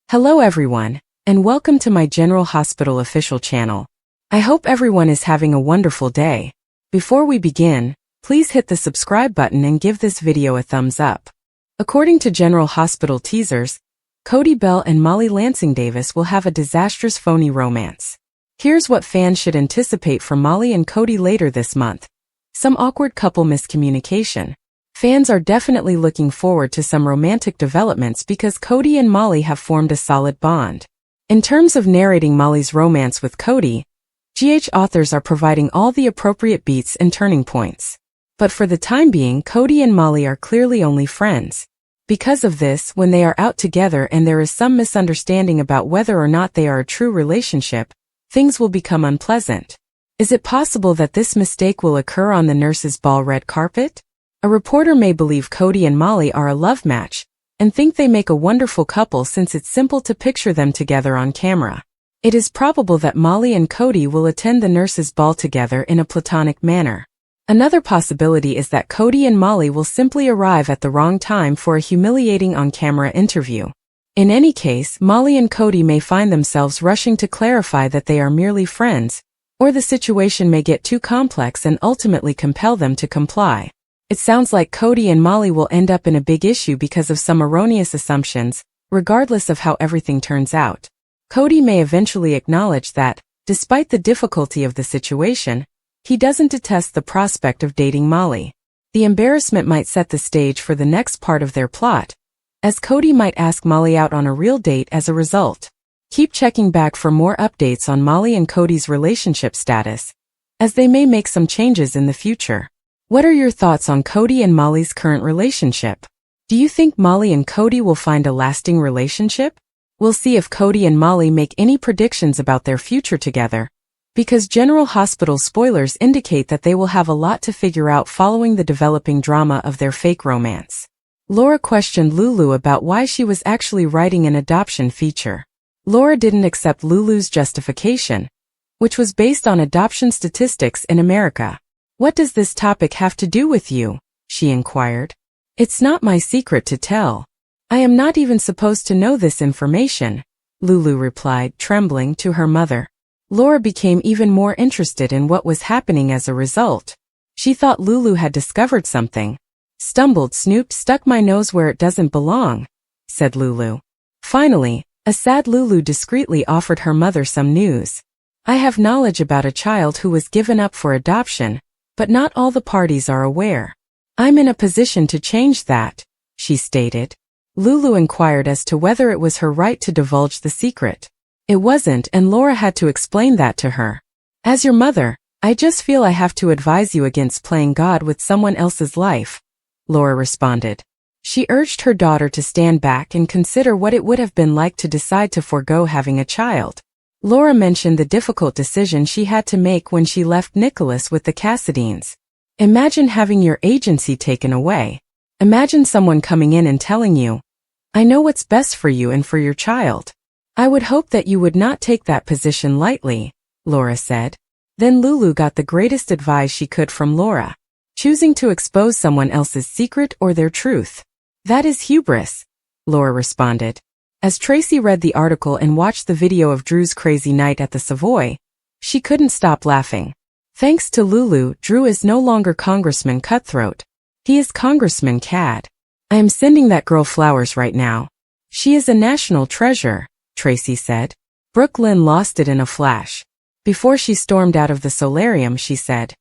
Hello everyone, and welcome to my General Hospital official channel. I hope everyone is having a wonderful day. Before we begin, please hit the subscribe button and give this video a thumbs up. According to General Hospital teasers, Cody Bell and Molly Lansing Davis will have a disastrous phony romance. Here's what fans should anticipate from Molly and Cody later this month. Some awkward couple miscommunication. Fans are definitely looking forward to some romantic developments because Cody and Molly have formed a solid bond. In terms of narrating Molly's romance with Cody, GH authors are providing all the appropriate beats and turning points. But for the time being, Cody and Molly are clearly only friends. Because of this, when they are out together and there is some misunderstanding about whether or not they are a true relationship, things will become unpleasant. Is it possible that this mistake will occur on the nurse's ball red carpet? A reporter may believe Cody and Molly are a love match, and think they make a wonderful couple since it's simple to picture them together on camera. It is probable that Molly and Cody will attend the nurse's ball together in a platonic manner. Another possibility is that Cody and Molly will simply arrive at the wrong time for a humiliating on-camera interview. In any case, Molly and Cody may find themselves rushing to clarify that they are merely friends, or the situation may get too complex and ultimately compel them to comply. It sounds like Cody and Molly will end up in a big issue because of some erroneous assumptions, regardless of how everything turns out. Cody may eventually acknowledge that, despite the difficulty of the situation, he doesn't detest the prospect of dating Molly. The embarrassment might set the stage for the next part of their plot, as Cody might ask Molly out on a real date as a result. Keep checking back for more updates on Molly and Cody's relationship status, as they may make some changes in the future. What are your thoughts on Cody and Molly's current relationship? Do you think Molly and Cody will find a lasting relationship? We'll see if Cody and Molly make any predictions about their future together, because General Hospital spoilers indicate that they will have a lot to figure out following the developing drama of their fake romance. Laura questioned Lulu about why she was actually writing an adoption feature. Laura didn't accept Lulu's justification, which was based on adoption statistics in America. "What does this topic have to do with you?" she inquired. "It's not my secret to tell. I am not even supposed to know this information," Lulu replied, trembling, to her mother. Laura became even more interested in what was happening as a result. She thought Lulu had discovered something. "Stumbled, snooped, stuck my nose where it doesn't belong," said Lulu. Finally, a sad Lulu discreetly offered her mother some news. "I have knowledge about a child who was given up for adoption, but not all the parties are aware. I'm in a position to change that," she stated. Lulu inquired as to whether it was her right to divulge the secret. It wasn't, and Laura had to explain that to her. "As your mother, I just feel I have to advise you against playing God with someone else's life," Laura responded. She urged her daughter to stand back and consider what it would have been like to decide to forego having a child. Laura mentioned the difficult decision she had to make when she left Nicholas with the Cassadines. "Imagine having your agency taken away. Imagine someone coming in and telling you, 'I know what's best for you and for your child.' I would hope that you would not take that position lightly," Laura said. Then Lulu got the greatest advice she could from Laura. "Choosing to expose someone else's secret or their truth. That is hubris," Laura responded. As Tracy read the article and watched the video of Drew's crazy night at the Savoy, she couldn't stop laughing. Thanks to Lulu, Drew is no longer Congressman Cutthroat. He is Congressman Cad. "I am sending that girl flowers right now. She is a national treasure," Tracy said. Brooke Lynn lost it in a flash. Before she stormed out of the solarium, she said,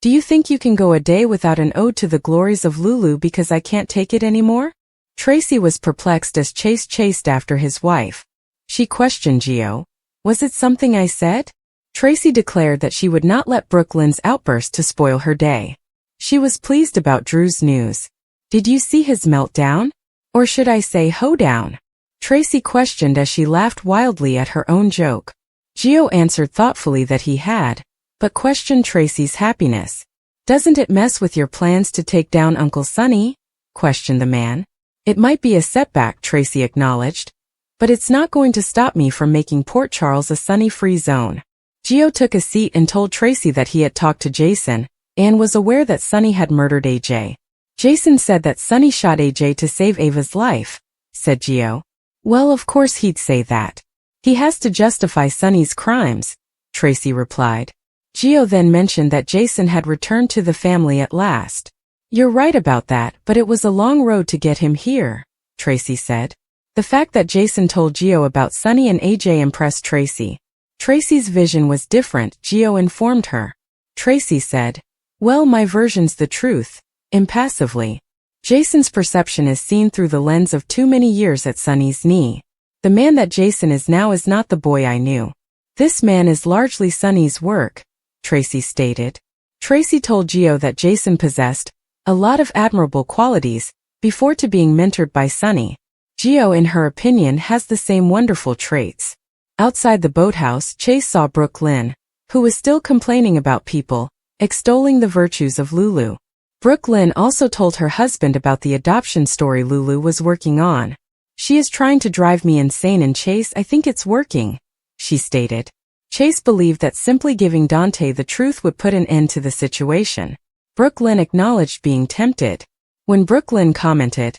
"Do you think you can go a day without an ode to the glories of Lulu because I can't take it anymore?" Tracy was perplexed as Chase chased after his wife. She questioned Gio. "Was it something I said?" Tracy declared that she would not let Brooke Lynn's outburst to spoil her day. She was pleased about Drew's news. "Did you see his meltdown? Or should I say hoedown?" Tracy questioned as she laughed wildly at her own joke. Gio answered thoughtfully that he had, but questioned Tracy's happiness. "Doesn't it mess with your plans to take down Uncle Sonny?" questioned the man. "It might be a setback," Tracy acknowledged, "but it's not going to stop me from making Port Charles a Sonny-free zone." Gio took a seat and told Tracy that he had talked to Jason, and was aware that Sonny had murdered AJ. "Jason said that Sonny shot AJ to save Ava's life," said Gio. Well, of course he'd say that. He has to justify Sunny's crimes, Tracy replied. Gio then mentioned that Jason had returned to the family at last. You're right about that, but it was a long road to get him here, Tracy said. The fact that Jason told Gio about Sunny and AJ impressed Tracy. Tracy's vision was different, Gio informed her. Tracy said, well, my version's the truth, impassively. Jason's perception is seen through the lens of too many years at Sunny's knee. The man that Jason is now is not the boy I knew. This man is largely Sunny's work, Tracy stated. Tracy told Gio that Jason possessed a lot of admirable qualities before to being mentored by Sunny. Gio, in her opinion, has the same wonderful traits. Outside the boathouse, Chase saw Brooke Lynn, who was still complaining about people, extolling the virtues of Lulu. Brooke Lynn also told her husband about the adoption story Lulu was working on. She is trying to drive me insane, and Chase, I think it's working, she stated. Chase believed that simply giving Dante the truth would put an end to the situation. Brooke Lynn acknowledged being tempted. When Brooke Lynn commented,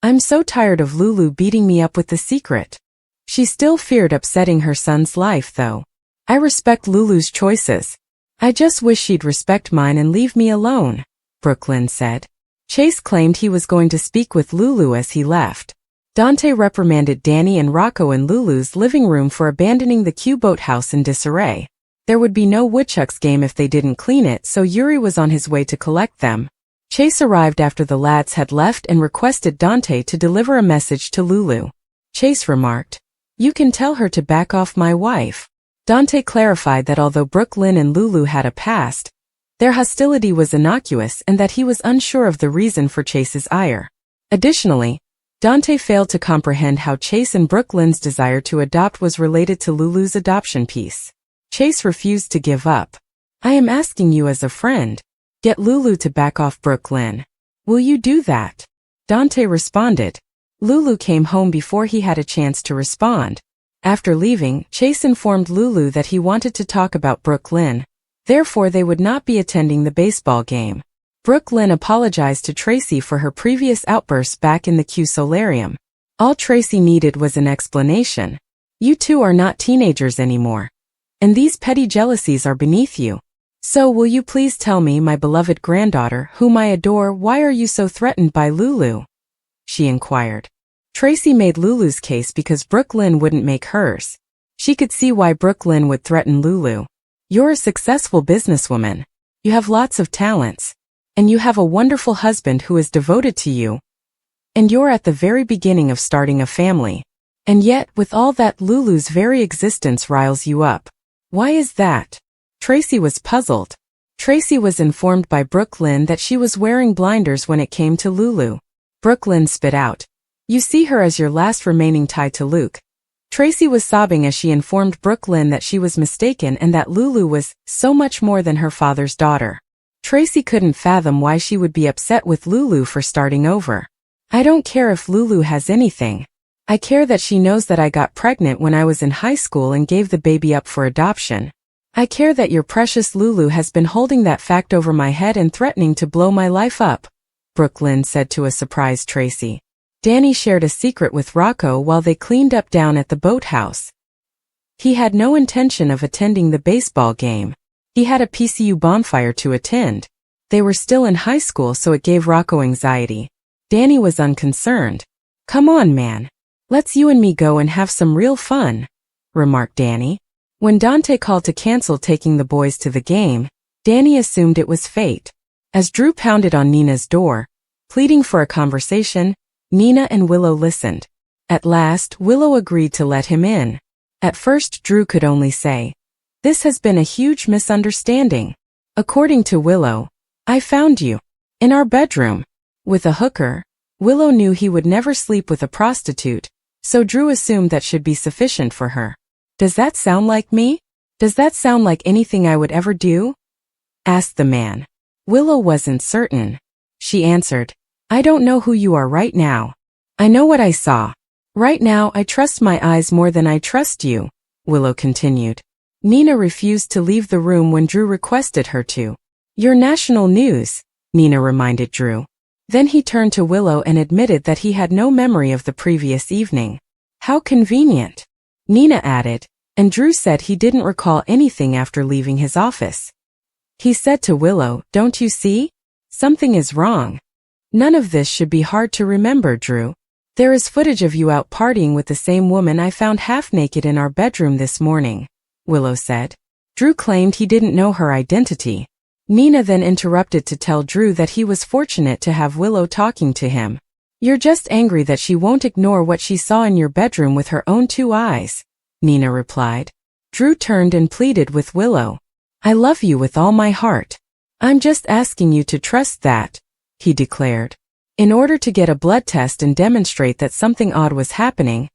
I'm so tired of Lulu beating me up with the secret. She still feared upsetting her son's life, though. I respect Lulu's choices. I just wish she'd respect mine and leave me alone, Brooke Lynn said. Chase claimed he was going to speak with Lulu as he left. Dante reprimanded Danny and Rocco in Lulu's living room for abandoning the Q boathouse in disarray. There would be no woodchucks game if they didn't clean it, so Yuri was on his way to collect them. Chase arrived after the lads had left and requested Dante to deliver a message to Lulu. Chase remarked, you can tell her to back off my wife. Dante clarified that although Brooke Lynn and Lulu had a past, their hostility was innocuous and that he was unsure of the reason for Chase's ire. Additionally, Dante failed to comprehend how Chase and Brooke Lynn's desire to adopt was related to Lulu's adoption piece. Chase refused to give up. I am asking you as a friend. Get Lulu to back off Brooke Lynn. Will you do that? Dante responded. Lulu came home before he had a chance to respond. After leaving, Chase informed Lulu that he wanted to talk about Brooke Lynn. Therefore, they would not be attending the baseball game. Brooke Lynn apologized to Tracy for her previous outbursts back in the Q solarium. All Tracy needed was an explanation. You two are not teenagers anymore. And these petty jealousies are beneath you. So will you please tell me, my beloved granddaughter, whom I adore, why are you so threatened by Lulu? She inquired. Tracy made Lulu's case because Brooke Lynn wouldn't make hers. She could see why Brooke Lynn would threaten Lulu. You're a successful businesswoman. You have lots of talents. And you have a wonderful husband who is devoted to you. And you're at the very beginning of starting a family. And yet, with all that, Lulu's very existence riles you up. Why is that? Tracy was puzzled. Tracy was informed by Brooke Lynn that she was wearing blinders when it came to Lulu. Brooke Lynn spit out. You see her as your last remaining tie to Luke. Tracy was sobbing as she informed Brooke Lynn that she was mistaken and that Lulu was so much more than her father's daughter. Tracy couldn't fathom why she would be upset with Lulu for starting over. I don't care if Lulu has anything. I care that she knows that I got pregnant when I was in high school and gave the baby up for adoption. I care that your precious Lulu has been holding that fact over my head and threatening to blow my life up, Brooke Lynn said to a surprised Tracy. Danny shared a secret with Rocco while they cleaned up down at the boathouse. He had no intention of attending the baseball game. He had a PCU bonfire to attend. They were still in high school, so it gave Rocco anxiety. Danny was unconcerned. Come on, man. Let's you and me go and have some real fun, remarked Danny. When Dante called to cancel taking the boys to the game, Danny assumed it was fate. As Drew pounded on Nina's door, pleading for a conversation, Nina and Willow listened. At last, Willow agreed to let him in. At first, Drew could only say, "This has been a huge misunderstanding. According to Willow, I found you in our bedroom with a hooker." Willow knew he would never sleep with a prostitute, so Drew assumed that should be sufficient for her. "Does that sound like me? Does that sound like anything I would ever do?" asked the man. Willow wasn't certain. She answered, "I don't know who you are right now. I know what I saw. Right now I trust my eyes more than I trust you," Willow continued. Nina refused to leave the room when Drew requested her to. "You're national news," Nina reminded Drew. Then he turned to Willow and admitted that he had no memory of the previous evening. How convenient, Nina added, and Drew said he didn't recall anything after leaving his office. He said to Willow, "Don't you see? Something is wrong. None of this should be hard to remember, Drew. There is footage of you out partying with the same woman I found half naked in our bedroom this morning," Willow said. Drew claimed he didn't know her identity. Nina then interrupted to tell Drew that he was fortunate to have Willow talking to him. "You're just angry that she won't ignore what she saw in your bedroom with her own 2 eyes," Nina replied. Drew turned and pleaded with Willow. "I love you with all my heart. I'm just asking you to trust that," he declared. In order to get a blood test and demonstrate that something odd was happening,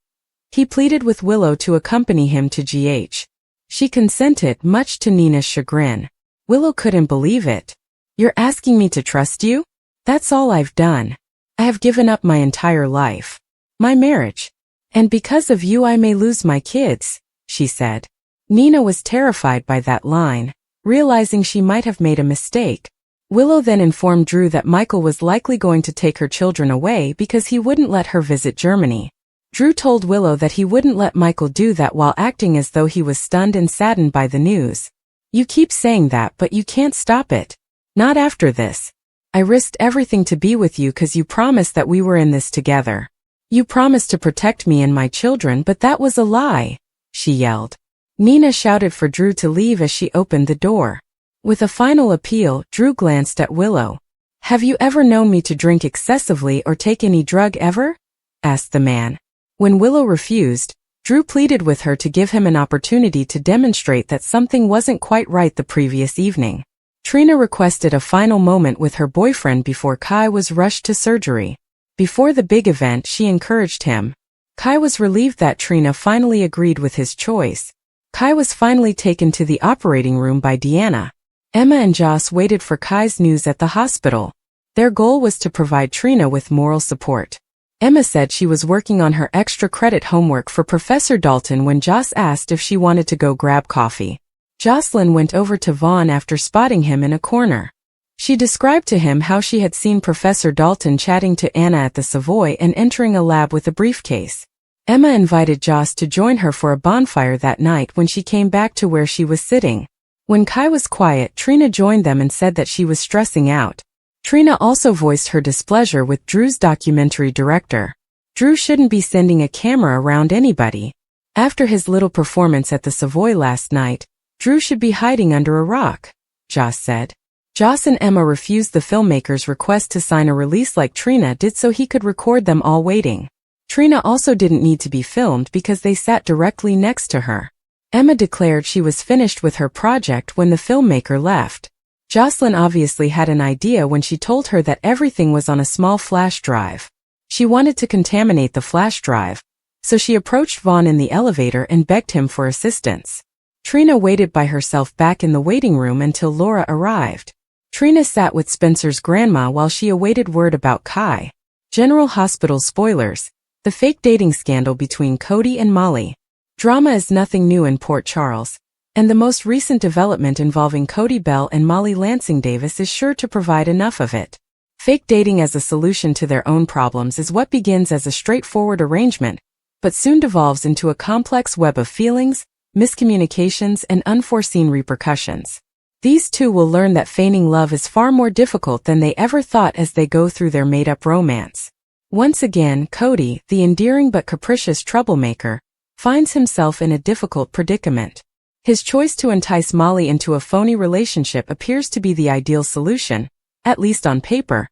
he pleaded with Willow to accompany him to GH. She consented, much to Nina's chagrin. Willow couldn't believe it. "You're asking me to trust you? That's all I've done. I have given up my entire life. My marriage. And because of you I may lose my kids," she said. Nina was terrified by that line, realizing she might have made a mistake. Willow then informed Drew that Michael was likely going to take her children away because he wouldn't let her visit Germany. Drew told Willow that he wouldn't let Michael do that while acting as though he was stunned and saddened by the news. "You keep saying that, but you can't stop it. Not after this. I risked everything to be with you because you promised that we were in this together. You promised to protect me and my children, but that was a lie," she yelled. Nina shouted for Drew to leave as she opened the door. With a final appeal, Drew glanced at Willow. "Have you ever known me to drink excessively or take any drug ever?" asked the man. When Willow refused, Drew pleaded with her to give him an opportunity to demonstrate that something wasn't quite right the previous evening. Trina requested a final moment with her boyfriend before Kai was rushed to surgery. Before the big event, she encouraged him. Kai was relieved that Trina finally agreed with his choice. Kai was finally taken to the operating room by Deanna. Emma and Joss waited for Kai's news at the hospital. Their goal was to provide Trina with moral support. Emma said she was working on her extra credit homework for Professor Dalton when Joss asked if she wanted to go grab coffee. Jocelyn went over to Vaughn after spotting him in a corner. She described to him how she had seen Professor Dalton chatting to Anna at the Savoy and entering a lab with a briefcase. Emma invited Joss to join her for a bonfire that night when she came back to where she was sitting. When Kai was quiet, Trina joined them and said that she was stressing out. Trina also voiced her displeasure with Drew's documentary director. Drew shouldn't be sending a camera around anybody. After his little performance at the Savoy last night, Drew should be hiding under a rock, Joss said. Joss and Emma refused the filmmaker's request to sign a release like Trina did so he could record them all waiting. Trina also didn't need to be filmed because they sat directly next to her. Emma declared she was finished with her project when the filmmaker left. Jocelyn obviously had an idea when she told her that everything was on a small flash drive. She wanted to contaminate the flash drive, so she approached Vaughn in the elevator and begged him for assistance. Trina waited by herself back in the waiting room until Laura arrived. Trina sat with Spencer's grandma while she awaited word about Kai. General Hospital spoilers: the fake dating scandal between Cody and Molly. Drama is nothing new in Port Charles, and the most recent development involving Cody Bell and Molly Lansing Davis is sure to provide enough of it. Fake dating as a solution to their own problems is what begins as a straightforward arrangement, but soon devolves into a complex web of feelings, miscommunications, and unforeseen repercussions. These two will learn that feigning love is far more difficult than they ever thought as they go through their made-up romance. Once again, Cody, the endearing but capricious troublemaker, finds himself in a difficult predicament. His choice to entice Molly into a phony relationship appears to be the ideal solution, at least on paper.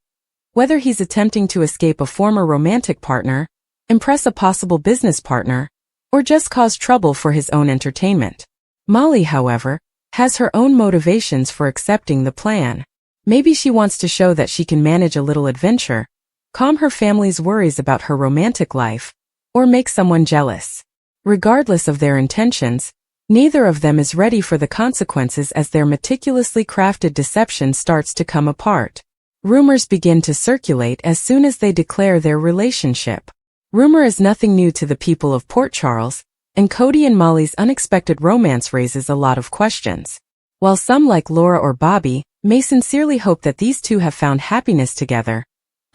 Whether he's attempting to escape a former romantic partner, impress a possible business partner, or just cause trouble for his own entertainment. Molly, however, has her own motivations for accepting the plan. Maybe she wants to show that she can manage a little adventure, calm her family's worries about her romantic life, or make someone jealous. Regardless of their intentions, neither of them is ready for the consequences as their meticulously crafted deception starts to come apart. Rumors begin to circulate as soon as they declare their relationship. Rumor is nothing new to the people of Port Charles, and Cody and Molly's unexpected romance raises a lot of questions. While some like Laura or Bobby may sincerely hope that these two have found happiness together,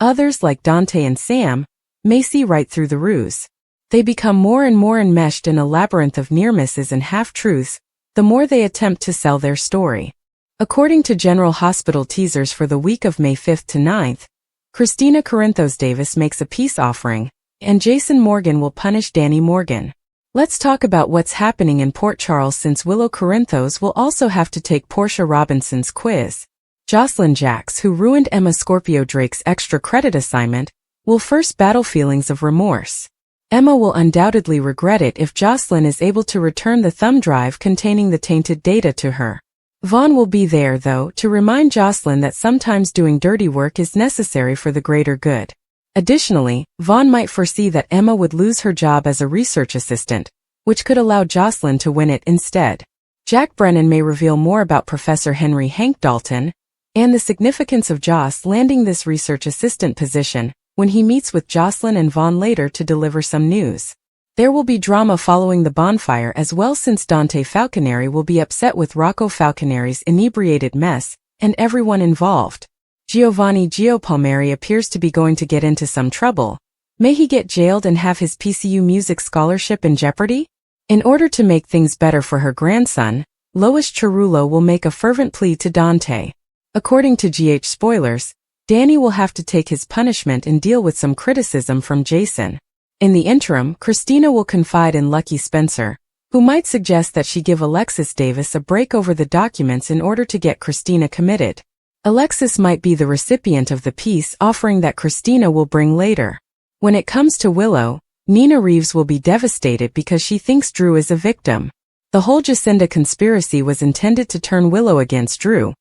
others like Dante and Sam may see right through the ruse. They become more and more enmeshed in a labyrinth of near misses and half-truths, the more they attempt to sell their story. According to General Hospital teasers for the week of May 5th to 9th, Christina Corinthos Davis makes a peace offering, and Jason Morgan will punish Danny Morgan. Let's talk about what's happening in Port Charles since Willow Corinthos will also have to take Portia Robinson's quiz. Jocelyn Jacks, who ruined Emma Scorpio Drake's extra credit assignment, will first battle feelings of remorse. Emma will undoubtedly regret it if Jocelyn is able to return the thumb drive containing the tainted data to her. Vaughn will be there, though, to remind Jocelyn that sometimes doing dirty work is necessary for the greater good. Additionally, Vaughn might foresee that Emma would lose her job as a research assistant, which could allow Jocelyn to win it instead. Jack Brennan may reveal more about Professor Henry Hank Dalton and the significance of Joss landing this research assistant position when he meets with Jocelyn and Vaughn later to deliver some news. There will be drama following the bonfire as well, since Dante Falconeri will be upset with Rocco Falconeri's inebriated mess and everyone involved. Giovanni Gio Palmieri appears to be going to get into some trouble. May he get jailed and have his PCU music scholarship in jeopardy? In order to make things better for her grandson, Lois Cerullo will make a fervent plea to Dante. According to GH Spoilers, Danny will have to take his punishment and deal with some criticism from Jason. In the interim, Christina will confide in Lucky Spencer, who might suggest that she give Alexis Davis a break over the documents in order to get Christina committed. Alexis might be the recipient of the peace offering that Christina will bring later. When it comes to Willow, Nina Reeves will be devastated because she thinks Drew is a victim. The whole Jacinda conspiracy was intended to turn Willow against Drew,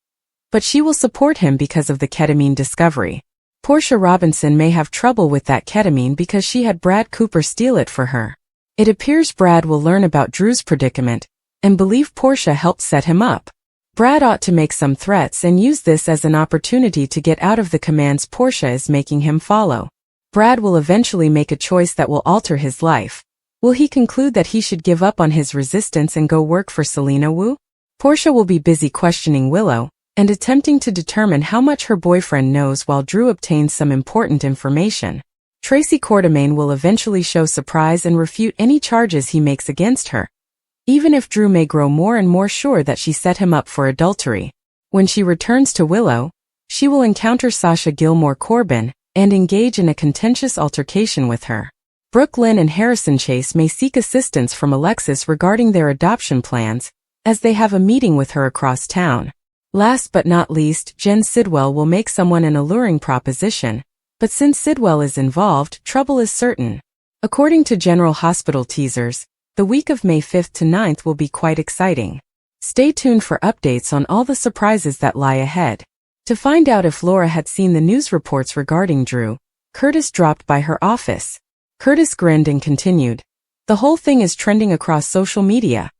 but she will support him because of the ketamine discovery. Portia Robinson may have trouble with that ketamine because she had Brad Cooper steal it for her. It appears Brad will learn about Drew's predicament and believe Portia helped set him up. Brad ought to make some threats and use this as an opportunity to get out of the commands Portia is making him follow. Brad will eventually make a choice that will alter his life. Will he conclude that he should give up on his resistance and go work for Selena Wu? Portia will be busy questioning Willow and attempting to determine how much her boyfriend knows while Drew obtains some important information. Tracy Quartermaine will eventually show surprise and refute any charges he makes against her, even if Drew may grow more and more sure that she set him up for adultery. When she returns to Willow, she will encounter Sasha Gilmore Corbin and engage in a contentious altercation with her. Brooke Lynn and Harrison Chase may seek assistance from Alexis regarding their adoption plans, as they have a meeting with her across town. Last but not least, Jen Sidwell will make someone an alluring proposition, but since Sidwell is involved, trouble is certain. According to General Hospital teasers, the week of May 5th to 9th will be quite exciting. Stay tuned for updates on all the surprises that lie ahead. To find out if Laura had seen the news reports regarding Drew, Curtis dropped by her office. Curtis grinned and continued, "The whole thing is trending across social media."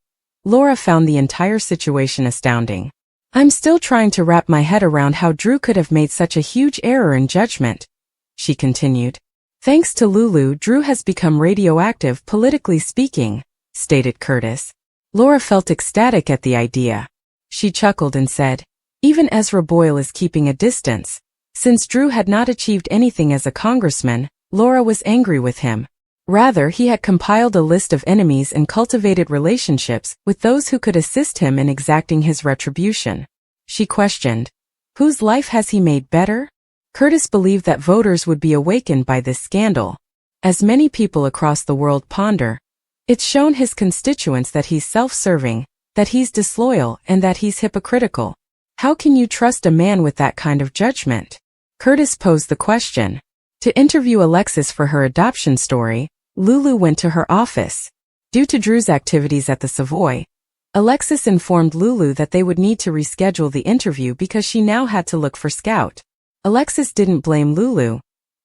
Laura found the entire situation astounding. "I'm still trying to wrap my head around how Drew could have made such a huge error in judgment," she continued. "Thanks to Lulu, Drew has become radioactive, politically speaking," stated Curtis. Laura felt ecstatic at the idea. She chuckled and said, "Even Ezra Boyle is keeping a distance." Since Drew had not achieved anything as a congressman, Laura was angry with him. Rather, he had compiled a list of enemies and cultivated relationships with those who could assist him in exacting his retribution. She questioned, "Whose life has he made better?" Curtis believed that voters would be awakened by this scandal. As many people across the world ponder, it's shown his constituents that he's self-serving, that he's disloyal, and that he's hypocritical. How can you trust a man with that kind of judgment? Curtis posed the question. To interview Alexis for her adoption story, Lulu went to her office. Due to Drew's activities at the Savoy, Alexis informed Lulu that they would need to reschedule the interview because she now had to look for Scout. Alexis didn't blame Lulu,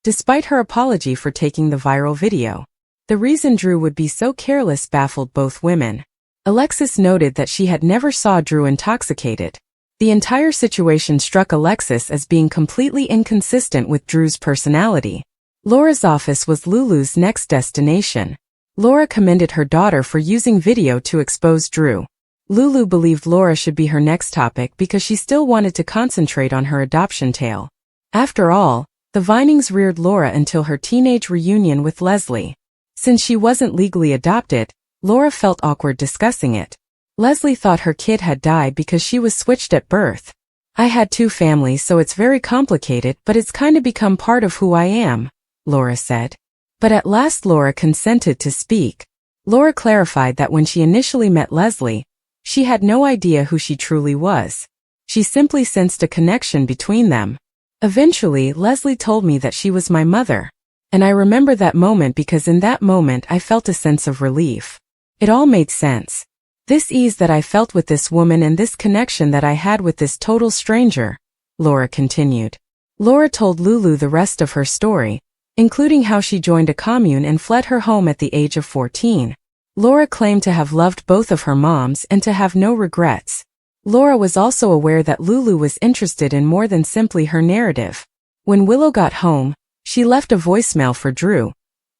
despite her apology for taking the viral video. The reason Drew would be so careless baffled both women. Alexis noted that she had never saw Drew intoxicated. The entire situation struck Alexis as being completely inconsistent with Drew's personality. Laura's office was Lulu's next destination. Laura commended her daughter for using video to expose Drew. Lulu believed Laura should be her next topic because she still wanted to concentrate on her adoption tale. After all, the Vinings reared Laura until her teenage reunion with Leslie. Since she wasn't legally adopted, Laura felt awkward discussing it. Leslie thought her kid had died because she was switched at birth. I had 2 families, so it's very complicated, but it's kinda become part of who I am, Laura said. But at last Laura consented to speak. Laura clarified that when she initially met Leslie, she had no idea who she truly was. She simply sensed a connection between them. Eventually, Leslie told me that she was my mother. And I remember that moment because in that moment I felt a sense of relief. It all made sense. This ease that I felt with this woman and this connection that I had with this total stranger, Laura continued. Laura told Lulu the rest of her story, including how she joined a commune and fled her home at the age of 14. Laura claimed to have loved both of her moms and to have no regrets. Laura was also aware that Lulu was interested in more than simply her narrative. When Willow got home, she left a voicemail for Drew,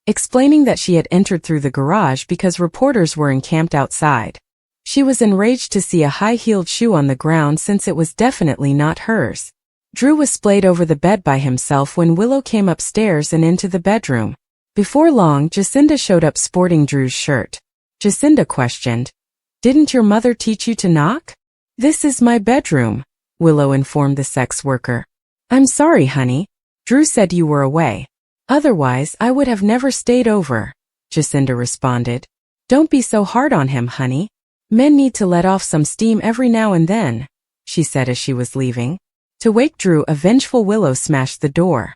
explaining that she had entered through the garage because reporters were encamped outside. She was enraged to see a high-heeled shoe on the ground since it was definitely not hers. Drew was splayed over the bed by himself when Willow came upstairs and into the bedroom. Before long, Jacinda showed up sporting Drew's shirt. Jacinda questioned, "Didn't your mother teach you to knock?" "This is my bedroom," Willow informed the sex worker. "I'm sorry, honey. Drew said you were away. Otherwise, I would have never stayed over," Jacinda responded. "Don't be so hard on him, honey. Men need to let off some steam every now and then," she said as she was leaving. To wake Drew, a vengeful Willow smashed the door.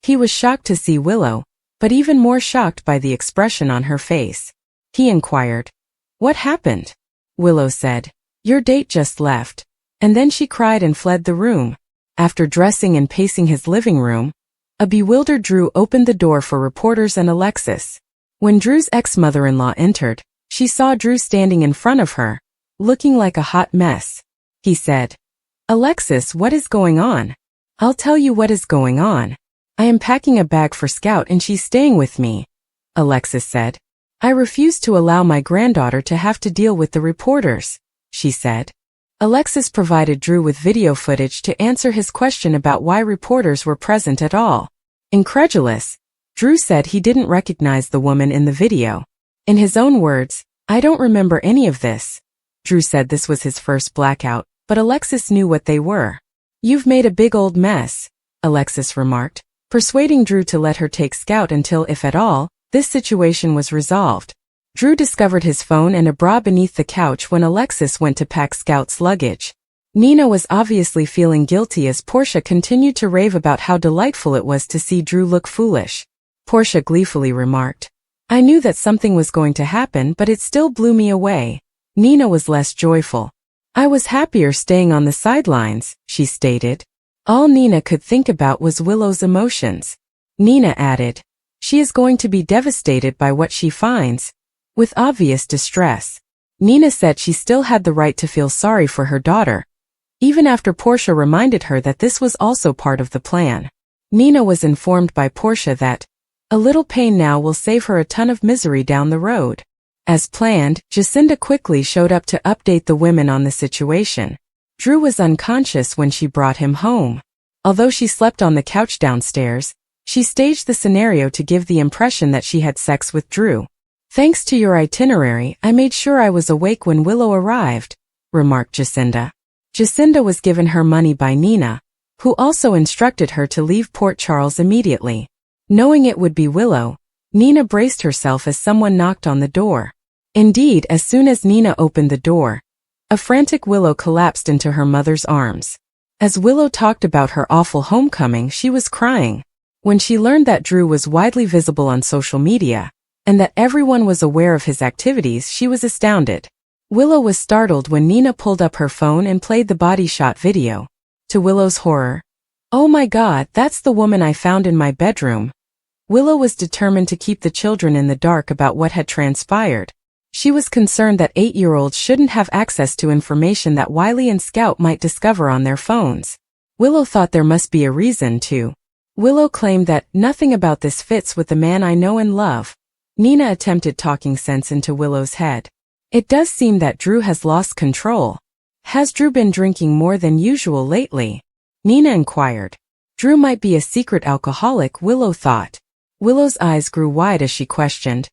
He was shocked to see Willow, but even more shocked by the expression on her face. He inquired, "What happened?" Willow said, "Your date just left," and then she cried and fled the room. After dressing and pacing his living room, a bewildered Drew opened the door for reporters and Alexis. When Drew's ex-mother-in-law entered, she saw Drew standing in front of her, looking like a hot mess. He said, "Alexis, what is going on?" "I'll tell you what is going on. I am packing a bag for Scout and she's staying with me," Alexis said. "I refuse to allow my granddaughter to have to deal with the reporters," she said. Alexis provided Drew with video footage to answer his question about why reporters were present at all. Incredulous, Drew said he didn't recognize the woman in the video. In his own words, "I don't remember any of this." Drew said this was his first blackout, but Alexis knew what they were. "You've made a big old mess," Alexis remarked, persuading Drew to let her take Scout until, if at all, this situation was resolved. Drew discovered his phone and a bra beneath the couch when Alexis went to pack Scout's luggage. Nina was obviously feeling guilty as Portia continued to rave about how delightful it was to see Drew look foolish. Portia gleefully remarked, "I knew that something was going to happen, but it still blew me away." Nina was less joyful. "I was happier staying on the sidelines," she stated. All Nina could think about was Willow's emotions. Nina added, "She is going to be devastated by what she finds," with obvious distress. Nina said she still had the right to feel sorry for her daughter, even after Portia reminded her that this was also part of the plan. Nina was informed by Portia that a little pain now will save her a ton of misery down the road. As planned, Jacinda quickly showed up to update the women on the situation. Drew was unconscious when she brought him home. Although she slept on the couch downstairs, she staged the scenario to give the impression that she had sex with Drew. "Thanks to your itinerary, I made sure I was awake when Willow arrived," remarked Jacinda. Jacinda was given her money by Nina, who also instructed her to leave Port Charles immediately. Knowing it would be Willow, Nina braced herself as someone knocked on the door. Indeed, as soon as Nina opened the door, a frantic Willow collapsed into her mother's arms. As Willow talked about her awful homecoming, she was crying. When she learned that Drew was widely visible on social media, and that everyone was aware of his activities, she was astounded. Willow was startled when Nina pulled up her phone and played the body shot video. To Willow's horror, "Oh my God, that's the woman I found in my bedroom." Willow was determined to keep the children in the dark about what had transpired. She was concerned that 8-year-olds shouldn't have access to information that Wiley and Scout might discover on their phones. Willow thought there must be a reason to. Willow claimed that nothing about this fits with the man I know and love. Nina attempted talking sense into Willow's head. "It does seem that Drew has lost control. Has Drew been drinking more than usual lately?" Nina inquired. Drew might be a secret alcoholic, Willow thought. Willow's eyes grew wide as she questioned,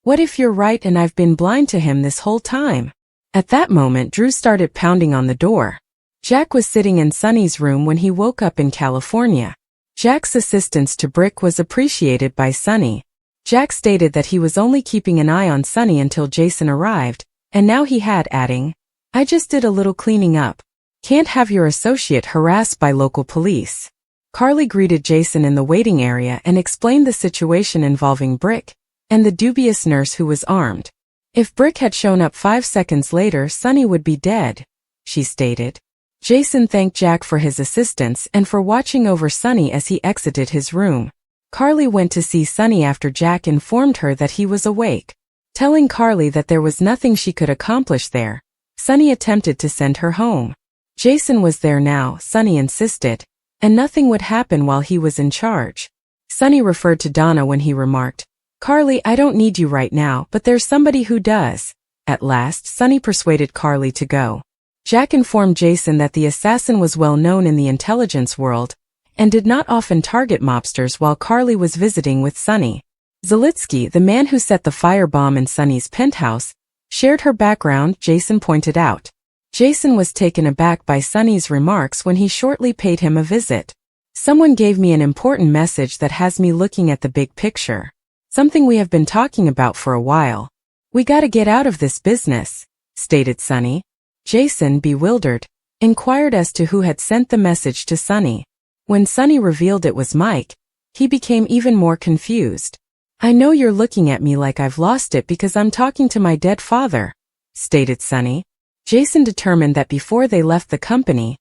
"What if you're right and I've been blind to him this whole time?" At that moment, Drew started pounding on the door. Jack was sitting in Sonny's room when he woke up in California. Jack's assistance to Brick was appreciated by Sonny. Jack stated that he was only keeping an eye on Sonny until Jason arrived, and now he had, adding, "I just did a little cleaning up. Can't have your associate harassed by local police." Carly greeted Jason in the waiting area and explained the situation involving Brick and the dubious nurse who was armed. "If Brick had shown up 5 seconds later, Sonny would be dead," she stated. Jason thanked Jack for his assistance and for watching over Sonny as he exited his room. Carly went to see Sonny after Jack informed her that he was awake. Telling Carly that there was nothing she could accomplish there, Sonny attempted to send her home. Jason was there now, Sonny insisted, and nothing would happen while he was in charge. Sonny referred to Donna when he remarked, "Carly, I don't need you right now, but there's somebody who does." At last, Sonny persuaded Carly to go. Jack informed Jason that the assassin was well known in the intelligence world and did not often target mobsters while Carly was visiting with Sonny. Zalitsky, the man who set the firebomb in Sonny's penthouse, shared her background, Jason pointed out. Jason was taken aback by Sonny's remarks when he shortly paid him a visit. "Someone gave me an important message that has me looking at the big picture. Something we have been talking about for a while. We gotta get out of this business," stated Sonny. Jason, bewildered, inquired as to who had sent the message to Sonny. When Sonny revealed it was Mike, he became even more confused. "I know you're looking at me like I've lost it because I'm talking to my dead father," stated Sonny. Jason determined that before they left the company,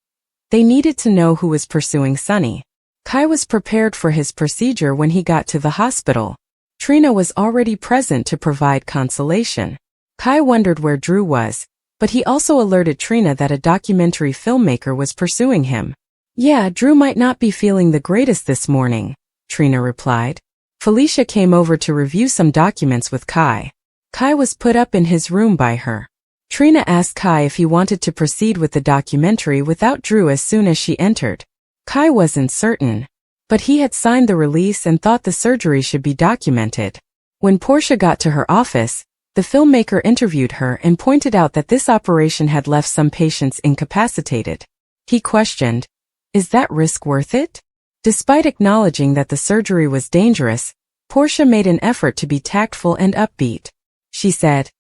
they needed to know who was pursuing Sonny. Kai was prepared for his procedure when he got to the hospital. Trina was already present to provide consolation. Kai wondered where Drew was, but he also alerted Trina that a documentary filmmaker was pursuing him. "Yeah, Drew might not be feeling the greatest this morning," Trina replied. Felicia came over to review some documents with Kai. Kai was put up in his room by her. Trina asked Kai if he wanted to proceed with the documentary without Drew as soon as she entered. Kai wasn't certain, but he had signed the release and thought the surgery should be documented. When Portia got to her office, the filmmaker interviewed her and pointed out that this operation had left some patients incapacitated. He questioned, "Is that risk worth it?" Despite acknowledging that the surgery was dangerous, Portia made an effort to be tactful and upbeat. She said,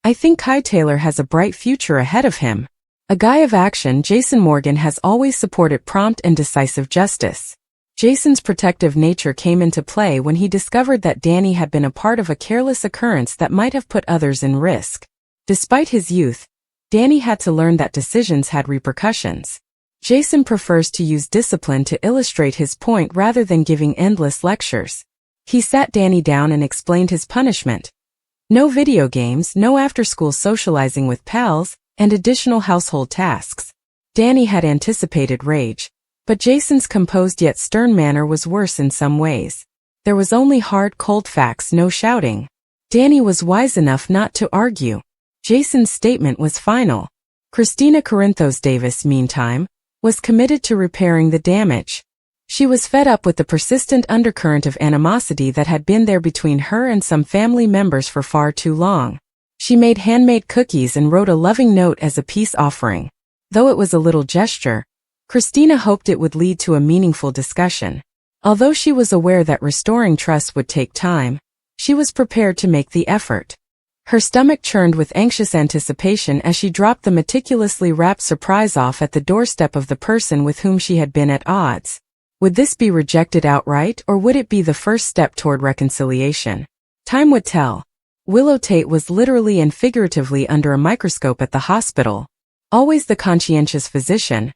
"I think Kai Taylor has a bright future ahead of him." A guy of action, Jason Morgan has always supported prompt and decisive justice. Jason's protective nature came into play when he discovered that Danny had been a part of a careless occurrence that might have put others in risk. Despite his youth, Danny had to learn that decisions had repercussions. Jason prefers to use discipline to illustrate his point rather than giving endless lectures. He sat Danny down and explained his punishment. No video games, no after-school socializing with pals, and additional household tasks. Danny had anticipated rage, but Jason's composed yet stern manner was worse in some ways. There was only hard, cold facts, no shouting. Danny was wise enough not to argue. Jason's statement was final. Christina Corinthos Davis, meantime, was committed to repairing the damage. She was fed up with the persistent undercurrent of animosity that had been there between her and some family members for far too long. She made handmade cookies and wrote a loving note as a peace offering. Though it was a little gesture, Christina hoped it would lead to a meaningful discussion. Although she was aware that restoring trust would take time, she was prepared to make the effort. Her stomach churned with anxious anticipation as she dropped the meticulously wrapped surprise off at the doorstep of the person with whom she had been at odds. Would this be rejected outright, or would it be the first step toward reconciliation? Time would tell. Willow Tate was literally and figuratively under a microscope at the hospital. Always the conscientious physician,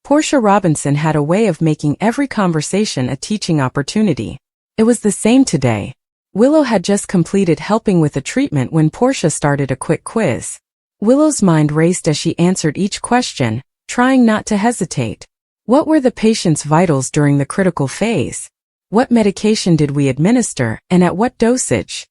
Portia Robinson had a way of making every conversation a teaching opportunity. It was the same today. Willow had just completed helping with a treatment when Portia started a quick quiz. Willow's mind raced as she answered each question, trying not to hesitate. What were the patient's vitals during the critical phase? What medication did we administer, and at what dosage?